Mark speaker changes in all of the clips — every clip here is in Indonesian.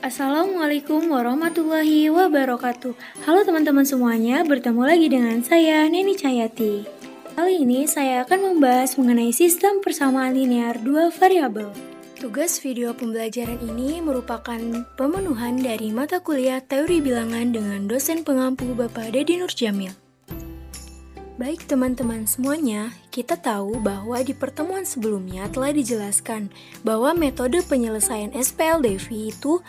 Speaker 1: Assalamualaikum warahmatullahi wabarakatuh. Halo teman-teman semuanya, bertemu lagi dengan saya Neni Cahyati. Kali ini saya akan membahas mengenai sistem persamaan linear dua variabel. Tugas video pembelajaran ini merupakan pemenuhan dari mata kuliah Teori Bilangan dengan dosen pengampu Bapak Dedi Nurjamil. Baik teman-teman semuanya, kita tahu bahwa di pertemuan sebelumnya telah dijelaskan bahwa metode penyelesaian SPLDV itu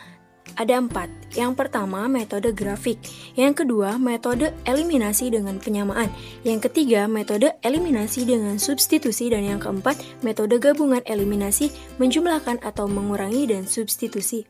Speaker 1: ada 4. Yang pertama, metode grafik. Yang kedua, metode eliminasi dengan penyamaan. Yang ketiga, metode eliminasi dengan substitusi. Dan yang keempat, metode gabungan eliminasi, menjumlahkan atau mengurangi dan substitusi.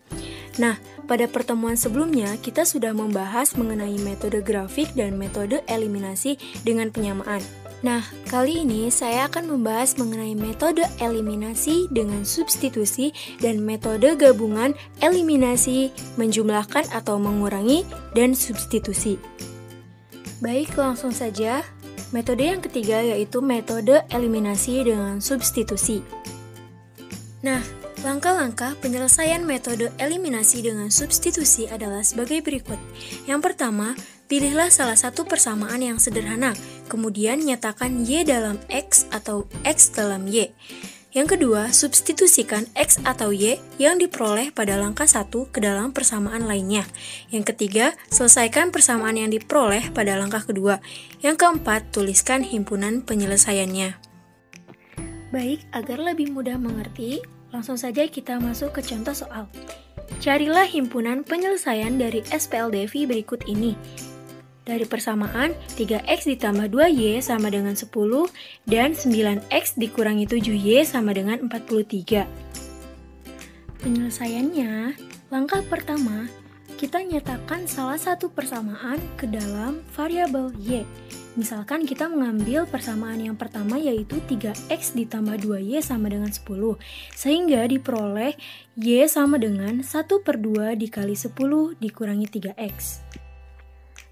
Speaker 1: Nah, pada pertemuan sebelumnya, kita sudah membahas mengenai metode grafik dan metode eliminasi dengan penyamaan. Nah, kali ini saya akan membahas mengenai metode eliminasi dengan substitusi dan metode gabungan eliminasi, menjumlahkan atau mengurangi, dan substitusi. Baik, langsung saja. Metode yang ketiga yaitu metode eliminasi dengan substitusi. Nah, langkah-langkah penyelesaian metode eliminasi dengan substitusi adalah sebagai berikut. Yang pertama, pilihlah salah satu persamaan yang sederhana, kemudian nyatakan Y dalam X atau X dalam Y. Yang kedua, substitusikan X atau Y yang diperoleh pada langkah 1 ke dalam persamaan lainnya. Yang ketiga, selesaikan persamaan yang diperoleh pada langkah kedua. Yang keempat, tuliskan himpunan penyelesaiannya. Baik, agar lebih mudah mengerti, langsung saja kita masuk ke contoh soal. Carilah himpunan penyelesaian dari SPLDV berikut ini. Dari persamaan, 3X ditambah 2Y sama dengan 10, dan 9X dikurangi 7Y sama dengan 43. Penyelesaiannya, langkah pertama, kita nyatakan salah satu persamaan ke dalam variabel Y. Misalkan kita mengambil persamaan yang pertama yaitu 3X ditambah 2Y sama dengan 10, sehingga diperoleh Y sama dengan 1/2 dikali 10 dikurangi 3X.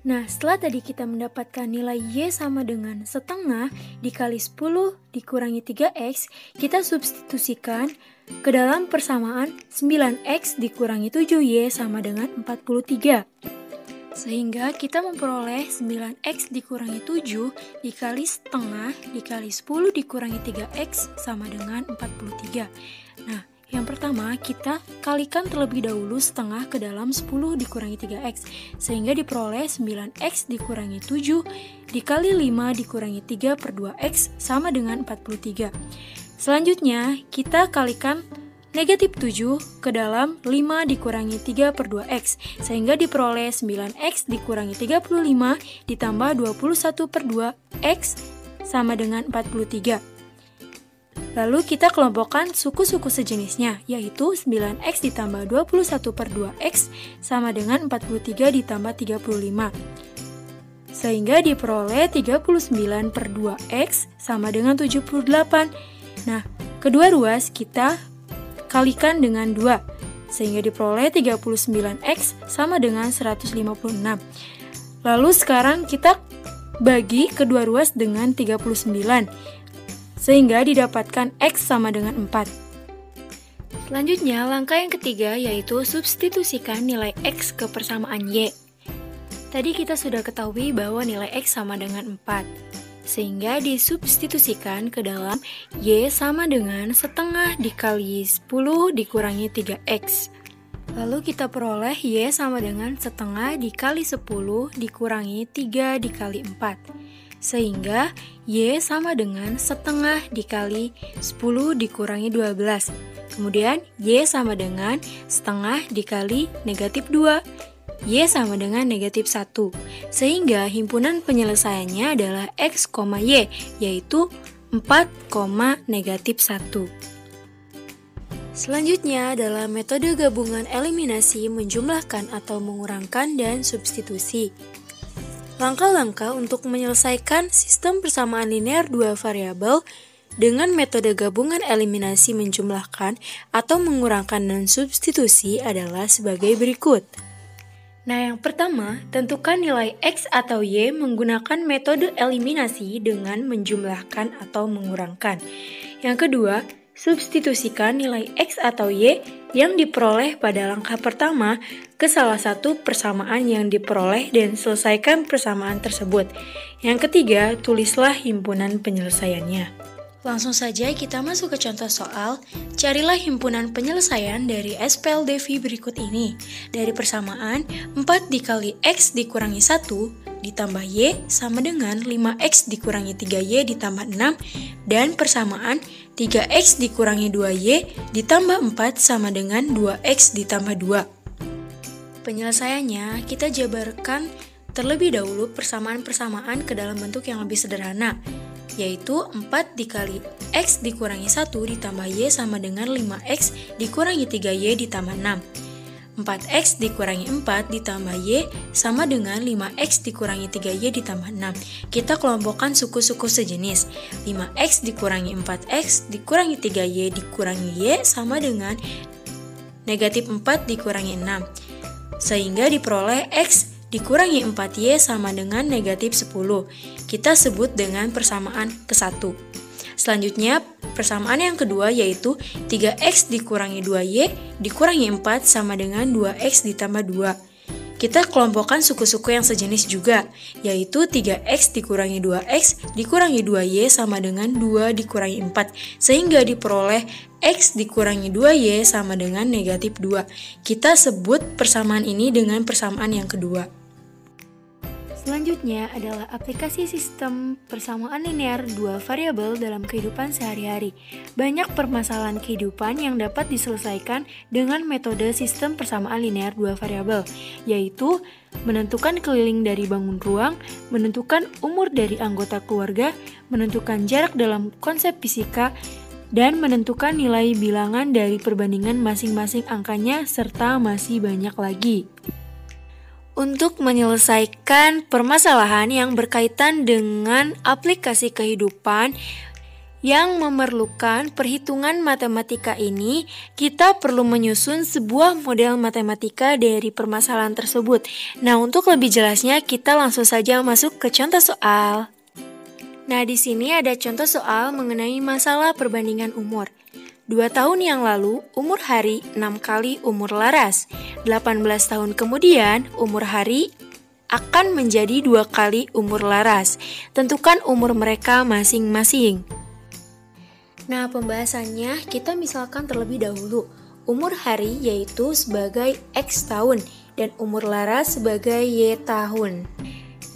Speaker 1: Nah, setelah tadi kita mendapatkan nilai Y sama dengan setengah dikali 10 dikurangi 3X, kita substitusikan ke dalam persamaan 9X dikurangi 7Y sama dengan 43. Sehingga kita memperoleh 9X dikurangi 7 dikali setengah dikali 10 dikurangi 3X sama dengan 43. Nah, yang pertama, kita kalikan terlebih dahulu setengah ke dalam 10 dikurangi 3X, sehingga diperoleh 9X dikurangi 7 dikali 5 dikurangi 3/2X sama dengan 43. Selanjutnya, kita kalikan negatif 7 ke dalam 5 dikurangi 3/2X, sehingga diperoleh 9X dikurangi 35 ditambah 21/2X sama dengan 43. Lalu kita kelompokkan suku-suku sejenisnya, yaitu 9X ditambah 21/2X sama dengan 43 ditambah 35. Sehingga diperoleh 39/2X sama dengan 78. Nah, kedua ruas kita kalikan dengan 2, sehingga diperoleh 39X sama dengan 156. Lalu sekarang kita bagi kedua ruas dengan 39. Sehingga didapatkan X sama dengan 4. Selanjutnya, langkah yang ketiga yaitu substitusikan nilai X ke persamaan Y. Tadi kita sudah ketahui bahwa nilai X sama dengan 4. Sehingga disubstitusikan ke dalam Y sama dengan setengah dikali 10 dikurangi 3X. Lalu kita peroleh Y sama dengan setengah dikali 10 dikurangi 3 dikali 4. Sehingga Y sama dengan setengah dikali 10 dikurangi 12. Kemudian Y sama dengan setengah dikali negatif 2. Y sama dengan negatif 1. Sehingga himpunan penyelesaiannya adalah X, Y, yaitu 4, negatif 1. Selanjutnya adalah metode gabungan eliminasi, menjumlahkan atau mengurangkan, dan substitusi. Langkah-langkah untuk menyelesaikan sistem persamaan linear dua variabel dengan metode gabungan eliminasi, menjumlahkan atau mengurangkan dan substitusi adalah sebagai berikut. Nah, yang pertama, tentukan nilai X atau Y menggunakan metode eliminasi dengan menjumlahkan atau mengurangkan. Yang kedua, substitusikan nilai X atau Y yang diperoleh pada langkah pertama ke salah satu persamaan yang diperoleh dan selesaikan persamaan tersebut. Yang ketiga, tulislah himpunan penyelesaiannya. Langsung saja kita masuk ke contoh soal. Carilah himpunan penyelesaian dari SPLDV berikut ini. Dari persamaan 4 dikali X dikurangi 1 ditambah Y sama dengan 5X dikurangi 3Y ditambah 6, dan persamaan 3X dikurangi 2Y ditambah 4 sama dengan 2X ditambah 2. Penyelesaiannya, kita jabarkan terlebih dahulu persamaan-persamaan ke dalam bentuk yang lebih sederhana, yaitu 4 dikali X dikurangi 1 ditambah Y sama dengan 5X dikurangi 3Y ditambah 6. 4X dikurangi 4 ditambah Y sama dengan 5X dikurangi 3Y ditambah 6. Kita kelompokkan suku-suku sejenis. 5X dikurangi 4X dikurangi 3Y dikurangi Y sama dengan negatif 4 dikurangi 6. Sehingga diperoleh X dikurangi 4Y sama dengan negatif 10. Kita sebut dengan persamaan ke-1. Selanjutnya, persamaan yang kedua yaitu 3X dikurangi 2Y dikurangi 4 sama dengan 2X ditambah 2. Kita kelompokkan suku-suku yang sejenis juga, yaitu 3X dikurangi 2X dikurangi 2Y sama dengan 2 dikurangi 4, sehingga diperoleh X dikurangi 2Y sama dengan negatif 2. Kita sebut persamaan ini dengan persamaan yang kedua. Selanjutnya adalah aplikasi sistem persamaan linear dua variabel dalam kehidupan sehari-hari. Banyak permasalahan kehidupan yang dapat diselesaikan dengan metode sistem persamaan linear dua variabel, yaitu menentukan keliling dari bangun ruang, menentukan umur dari anggota keluarga, menentukan jarak dalam konsep fisika, dan menentukan nilai bilangan dari perbandingan masing-masing angkanya, serta masih banyak lagi. Untuk menyelesaikan permasalahan yang berkaitan dengan aplikasi kehidupan yang memerlukan perhitungan matematika ini, kita perlu menyusun sebuah model matematika dari permasalahan tersebut. Nah, untuk lebih jelasnya kita langsung saja masuk ke contoh soal. Nah, di sini ada contoh soal mengenai masalah perbandingan umur. 2 tahun yang lalu, umur Hari 6 kali umur Laras. 18 tahun kemudian, umur Hari akan menjadi 2 kali umur Laras. Tentukan umur mereka masing-masing. Nah, pembahasannya kita misalkan terlebih dahulu. Umur Hari yaitu sebagai X tahun dan umur Laras sebagai Y tahun.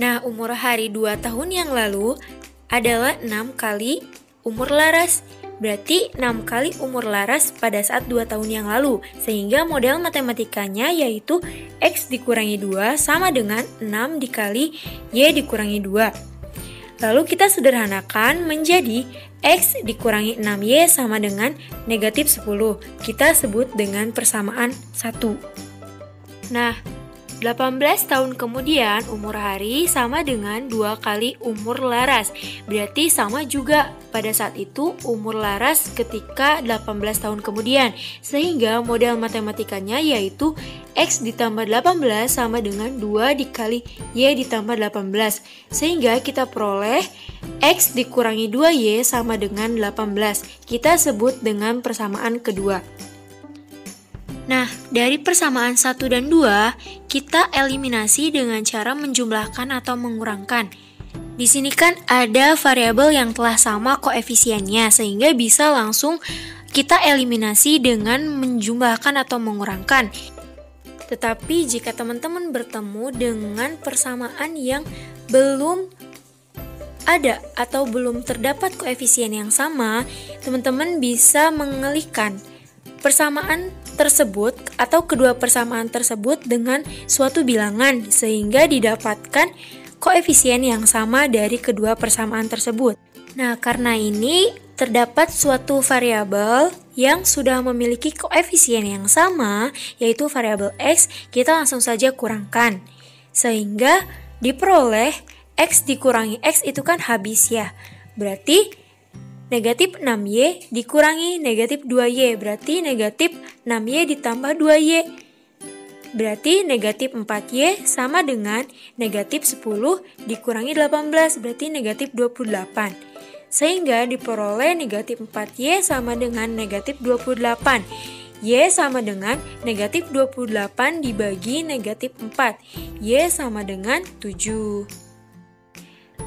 Speaker 1: Nah, umur Hari 2 tahun yang lalu adalah 6 kali umur Laras. Berarti 6 kali umur Laras pada saat 2 tahun yang lalu, sehingga model matematikanya yaitu X dikurangi 2 sama dengan 6 dikali Y dikurangi 2. Lalu kita sederhanakan menjadi X dikurangi 6Y sama dengan negatif 10. Kita sebut dengan persamaan 1. Nah, 18 tahun kemudian umur Hari sama dengan 2 kali umur Laras. Berarti sama juga pada saat itu umur Laras ketika 18 tahun kemudian. Sehingga model matematikanya yaitu X ditambah 18 sama dengan 2 dikali Y ditambah 18. Sehingga kita peroleh X dikurangi 2Y sama dengan 18. Kita sebut dengan persamaan kedua. Nah, dari persamaan 1 dan 2, kita eliminasi dengan cara menjumlahkan atau mengurangkan. Di sini kan ada variabel yang telah sama koefisiennya, sehingga bisa langsung kita eliminasi dengan menjumlahkan atau mengurangkan. Tetapi jika teman-teman bertemu dengan persamaan yang belum ada atau belum terdapat koefisien yang sama, teman-teman bisa mengalihkan persamaan tersebut atau kedua persamaan tersebut dengan suatu bilangan sehingga didapatkan koefisien yang sama dari kedua persamaan tersebut. Nah, karena ini terdapat suatu variabel yang sudah memiliki koefisien yang sama, yaitu variabel X, kita langsung saja kurangkan. Sehingga diperoleh X dikurangi X itu kan habis ya. Berarti negatif 6Y dikurangi negatif 2Y, berarti negatif 6Y ditambah 2Y. Berarti negatif 4Y sama dengan negatif 10 dikurangi 18, berarti negatif 28. Sehingga diperoleh negatif 4Y sama dengan negatif 28. Y sama dengan negatif 28 dibagi negatif 4. Y sama dengan 7.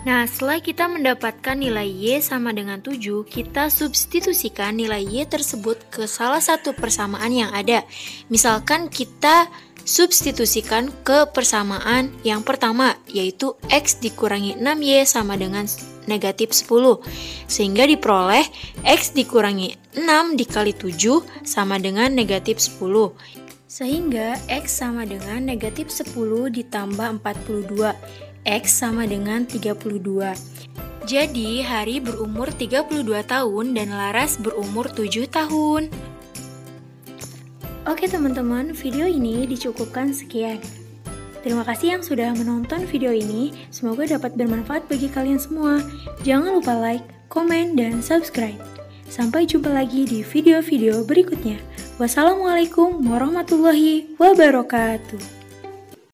Speaker 1: Nah, setelah kita mendapatkan nilai Y sama dengan 7, kita substitusikan nilai Y tersebut ke salah satu persamaan yang ada. Misalkan kita substitusikan ke persamaan yang pertama, yaitu X dikurangi 6Y sama dengan negatif 10. Sehingga diperoleh X dikurangi 6 dikali 7 sama dengan negatif 10. Sehingga X sama dengan negatif 10 ditambah 42. X sama dengan 32. Jadi, Hari berumur 32 tahun dan Laras berumur 7 tahun. Oke teman-teman, video ini dicukupkan sekian. Terima kasih yang sudah menonton video ini. Semoga dapat bermanfaat bagi kalian semua. Jangan lupa like, komen, dan subscribe. Sampai jumpa lagi di video-video berikutnya. Wassalamualaikum warahmatullahi wabarakatuh.